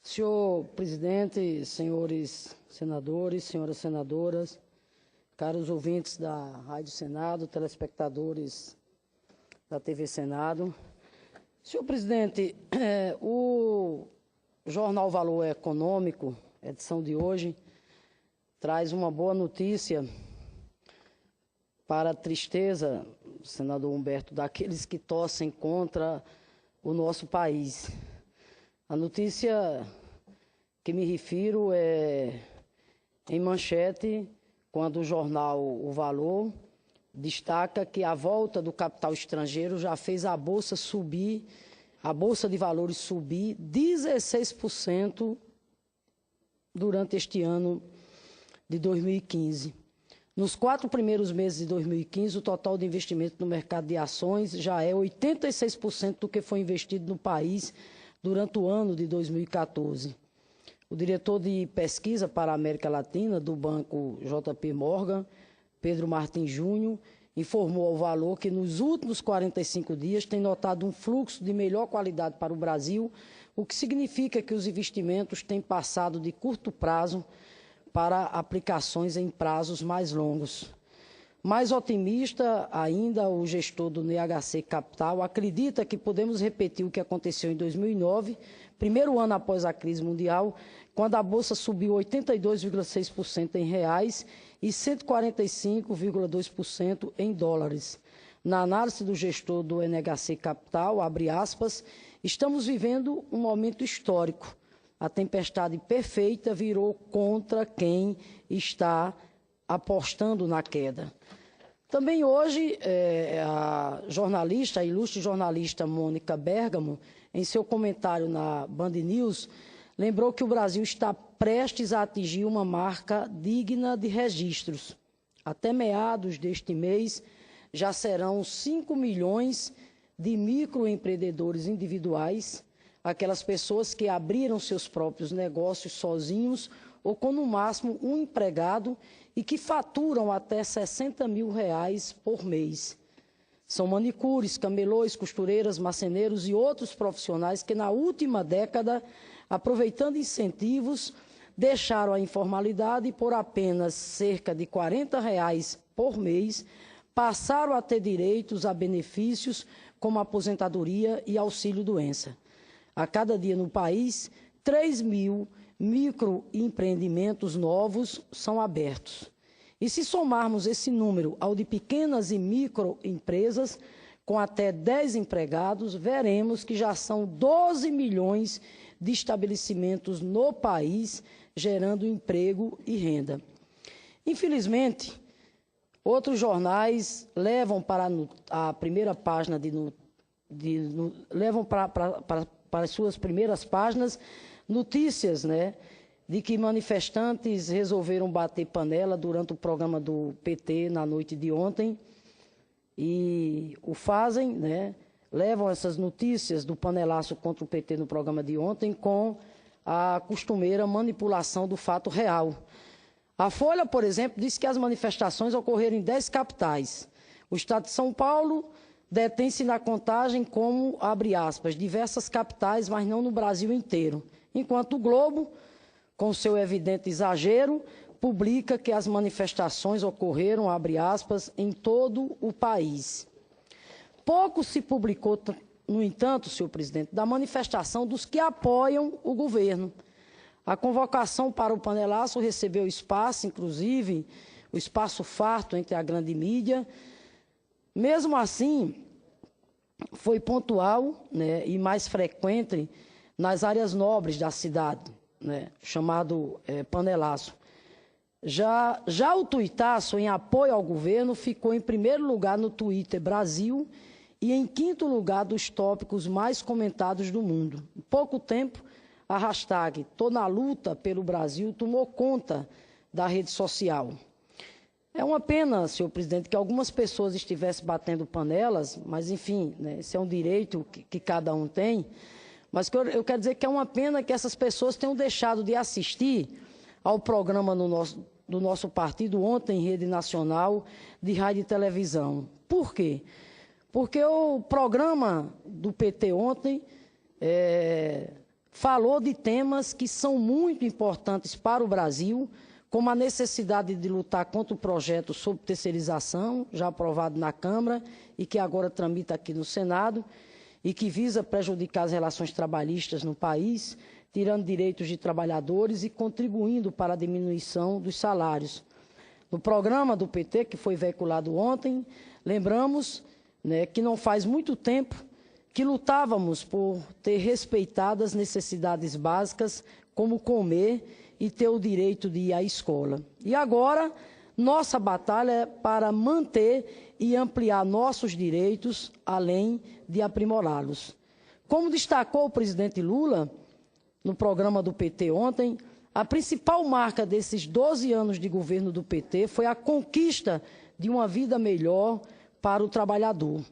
Senhor presidente, senhores senadores, senhoras senadoras, caros ouvintes da Rádio Senado, telespectadores da TV Senado. Senhor presidente, o Jornal Valor Econômico, edição de hoje, traz uma boa notícia para a tristeza, senador Humberto, daqueles que torcem contra o nosso país. A notícia que me refiro é em manchete, quando o jornal O Valor destaca que a volta do capital estrangeiro já fez a Bolsa de Valores subir 16% durante este ano de 2015. Nos 4 primeiros meses de 2015, o total de investimento no mercado de ações já é 86% do que foi investido no país durante o ano de 2014. O diretor de pesquisa para a América Latina do Banco JP Morgan, Pedro Martins Júnior, informou ao Valor que nos últimos 45 dias tem notado um fluxo de melhor qualidade para o Brasil, o que significa que os investimentos têm passado de curto prazo para aplicações em prazos mais longos. Mais otimista ainda, o gestor do NHC Capital acredita que podemos repetir o que aconteceu em 2009, primeiro ano após a crise mundial, quando a Bolsa subiu 82,6% em reais e 145,2% em dólares. Na análise do gestor do NHC Capital, abre aspas, estamos vivendo um momento histórico. A tempestade perfeita virou contra quem está apostando na queda. Também hoje, a ilustre jornalista Mônica Bergamo, em seu comentário na Band News, lembrou que o Brasil está prestes a atingir uma marca digna de registros. Até meados deste mês, já serão 5 milhões de microempreendedores individuais, aquelas pessoas que abriram seus próprios negócios sozinhos ou com, no máximo, um empregado e que faturam até R$60 mil por mês. São manicures, camelôs, costureiras, marceneiros e outros profissionais que, na última década, aproveitando incentivos, deixaram a informalidade e, por apenas cerca de R$40 por mês, passaram a ter direitos a benefícios como aposentadoria e auxílio-doença. A cada dia no país, 3 mil microempreendimentos novos são abertos. E se somarmos esse número ao de pequenas e microempresas, com até 10 empregados, veremos que já são 12 milhões de estabelecimentos no país, gerando emprego e renda. Infelizmente, outros jornais levam para a primeira página para as suas primeiras páginas notícias, de que manifestantes resolveram bater panela durante o programa do PT na noite de ontem e o fazem, levam essas notícias do panelaço contra o PT no programa de ontem com a costumeira manipulação do fato real. A Folha, por exemplo, disse que as manifestações ocorreram em 10 capitais. O estado de São Paulo detém-se na contagem como, abre aspas, diversas capitais, mas não no Brasil inteiro. Enquanto o Globo, com seu evidente exagero, publica que as manifestações ocorreram, abre aspas, em todo o país. Pouco se publicou, no entanto, senhor presidente, da manifestação dos que apoiam o governo. A convocação para o panelaço recebeu espaço, inclusive, o espaço farto entre a grande mídia. Mesmo assim, foi pontual e mais frequente nas áreas nobres da cidade, chamado panelaço. Já o tuitaço, em apoio ao governo, ficou em primeiro lugar no Twitter Brasil e em quinto lugar dos tópicos mais comentados do mundo. Em pouco tempo, a hashtag Tô na luta pelo Brasil tomou conta da rede social. É uma pena, senhor presidente, que algumas pessoas estivessem batendo panelas, mas, enfim, esse é um direito que cada um tem. Mas eu quero dizer que é uma pena que essas pessoas tenham deixado de assistir ao programa do nosso partido ontem em rede nacional de rádio e televisão. Por quê? Porque o programa do PT ontem falou de temas que são muito importantes para o Brasil, como a necessidade de lutar contra o projeto sobre terceirização, já aprovado na Câmara e que agora tramita aqui no Senado, e que visa prejudicar as relações trabalhistas no país, tirando direitos de trabalhadores e contribuindo para a diminuição dos salários. No programa do PT, que foi veiculado ontem, lembramos, né, que não faz muito tempo que lutávamos por ter respeitado as necessidades básicas, como comer e ter o direito de ir à escola. E agora, nossa batalha é para manter e ampliar nossos direitos, além de aprimorá-los. Como destacou o presidente Lula no programa do PT ontem, a principal marca desses 12 anos de governo do PT foi a conquista de uma vida melhor para o trabalhador,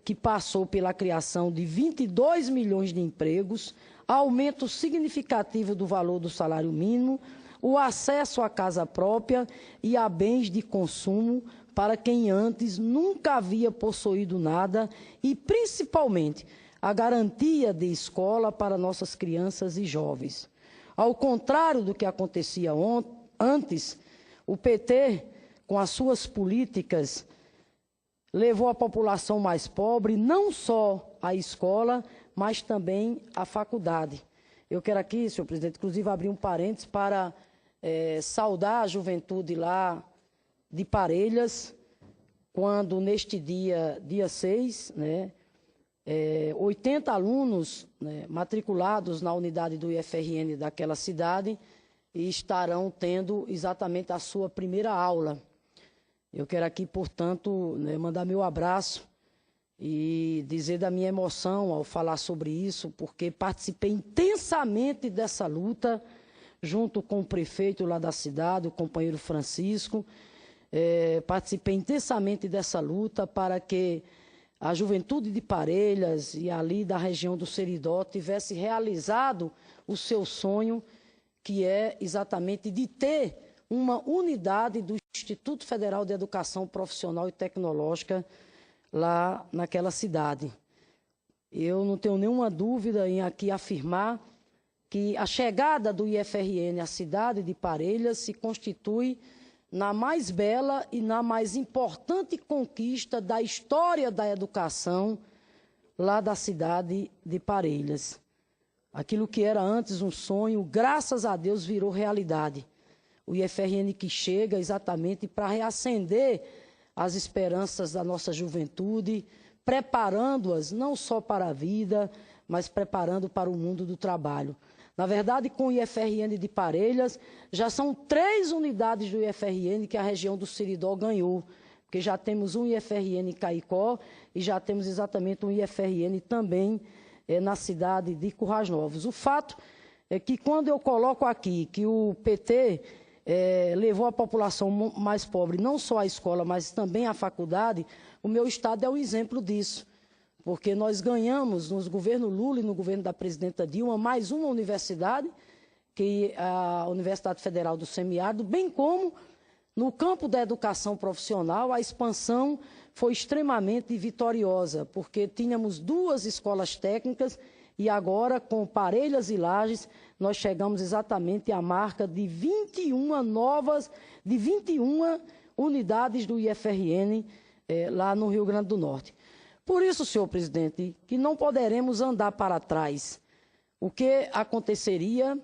que passou pela criação de 22 milhões de empregos, aumento significativo do valor do salário mínimo, o acesso à casa própria e a bens de consumo para quem antes nunca havia possuído nada e, principalmente, a garantia de escola para nossas crianças e jovens. Ao contrário do que acontecia antes, o PT, com as suas políticas, levou a população mais pobre não só à escola, mas também à faculdade. Eu quero aqui, senhor presidente, inclusive abrir um parênteses para saudar a juventude lá de Parelhas, quando neste dia 6, 80 alunos, matriculados na unidade do IFRN daquela cidade estarão tendo exatamente a sua primeira aula. Eu quero aqui, portanto, mandar meu abraço e dizer da minha emoção ao falar sobre isso, porque participei intensamente dessa luta, junto com o prefeito lá da cidade, o companheiro Francisco. Participei intensamente dessa luta para que a juventude de Parelhas e ali da região do Seridó tivesse realizado o seu sonho, que é exatamente de ter uma unidade do Instituto Federal de Educação Profissional e Tecnológica lá naquela cidade. Eu não tenho nenhuma dúvida em aqui afirmar que a chegada do IFRN à cidade de Parelhas se constitui na mais bela e na mais importante conquista da história da educação lá da cidade de Parelhas. Aquilo que era antes um sonho, graças a Deus, virou realidade. O IFRN que chega exatamente para reacender as esperanças da nossa juventude, preparando-as não só para a vida, mas preparando para o mundo do trabalho. Na verdade, com o IFRN de Parelhas, já são 3 unidades do IFRN que a região do Seridó ganhou, porque já temos um IFRN em Caicó e já temos exatamente um IFRN também na cidade de Currais Novos. O fato é que quando eu coloco aqui que o PT levou a população mais pobre não só à escola, mas também à faculdade, o meu estado é um exemplo disso. Porque nós ganhamos, no governo Lula e no governo da presidenta Dilma, mais uma universidade, que é a Universidade Federal do Semiárido, bem como no campo da educação profissional, a expansão foi extremamente vitoriosa, porque tínhamos 2 escolas técnicas e agora, com Parelhas e Lages, nós chegamos exatamente à marca de 21 unidades do IFRN lá no Rio Grande do Norte. Por isso, senhor presidente, que não poderemos andar para trás. O que aconteceria,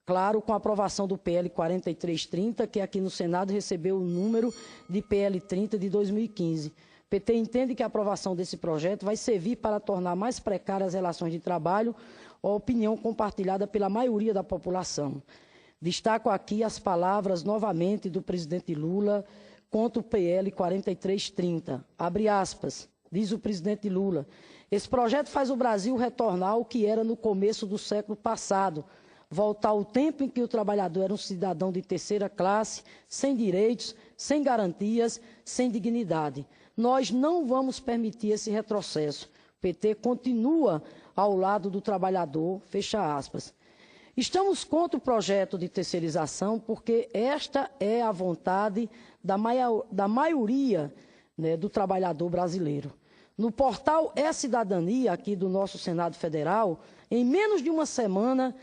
claro, com a aprovação do PL 4330, que aqui no Senado recebeu o número de PL 30 de 2015. O PT entende que a aprovação desse projeto vai servir para tornar mais precárias as relações de trabalho, a opinião compartilhada pela maioria da população. Destaco aqui as palavras, novamente, do presidente Lula contra o PL 4330. Abre aspas. Diz o presidente Lula, esse projeto faz o Brasil retornar ao que era no começo do século passado, voltar ao tempo em que o trabalhador era um cidadão de terceira classe, sem direitos, sem garantias, sem dignidade. Nós não vamos permitir esse retrocesso. O PT continua ao lado do trabalhador, fecha aspas. Estamos contra o projeto de terceirização porque esta é a vontade da maioria do trabalhador brasileiro. No portal E-Cidadania, aqui do nosso Senado Federal, em menos de uma semana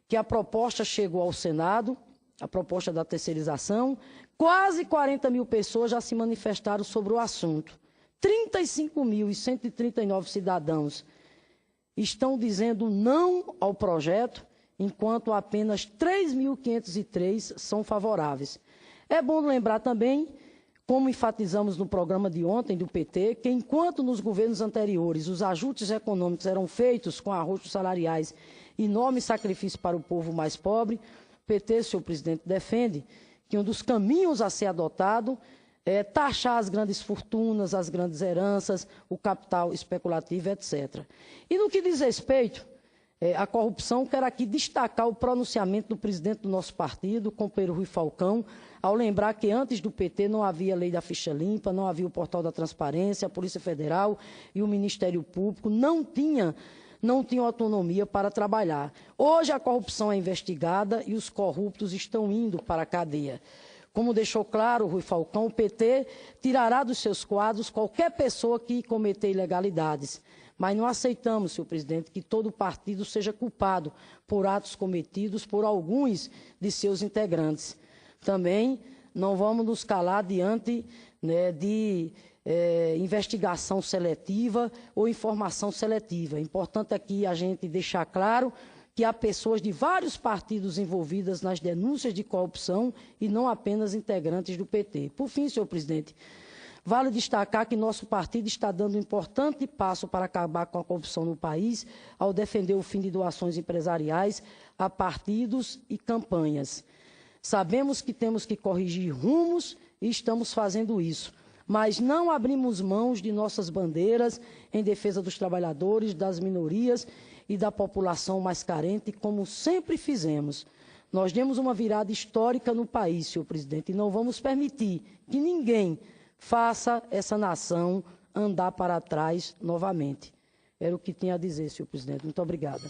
que a proposta chegou ao Senado, a proposta da terceirização, quase 40 mil pessoas já se manifestaram sobre o assunto. 35.139 cidadãos estão dizendo não ao projeto, enquanto apenas 3.503 são favoráveis. É bom lembrar também, como enfatizamos no programa de ontem do PT, que enquanto nos governos anteriores os ajustes econômicos eram feitos com arrostos salariais e enorme sacrifício para o povo mais pobre, o PT, senhor presidente, defende que um dos caminhos a ser adotado é taxar as grandes fortunas, as grandes heranças, o capital especulativo, etc. E no que diz respeito à corrupção, quero aqui destacar o pronunciamento do presidente do nosso partido, o companheiro Rui Falcão, ao lembrar que antes do PT não havia lei da ficha limpa, não havia o portal da transparência, a Polícia Federal e o Ministério Público não tinham autonomia para trabalhar. Hoje a corrupção é investigada e os corruptos estão indo para a cadeia. Como deixou claro o Rui Falcão, o PT tirará dos seus quadros qualquer pessoa que cometer ilegalidades. Mas não aceitamos, senhor presidente, que todo partido seja culpado por atos cometidos por alguns de seus integrantes. Também não vamos nos calar diante, né, de investigação seletiva ou informação seletiva. É importante aqui a gente deixar claro que há pessoas de vários partidos envolvidas nas denúncias de corrupção e não apenas integrantes do PT. Por fim, senhor presidente, vale destacar que nosso partido está dando um importante passo para acabar com a corrupção no país ao defender o fim de doações empresariais a partidos e campanhas. Sabemos que temos que corrigir rumos e estamos fazendo isso, mas não abrimos mãos de nossas bandeiras em defesa dos trabalhadores, das minorias e da população mais carente, como sempre fizemos. Nós demos uma virada histórica no país, senhor presidente, e não vamos permitir que ninguém faça essa nação andar para trás novamente. Era o que tinha a dizer, senhor presidente. Muito obrigada.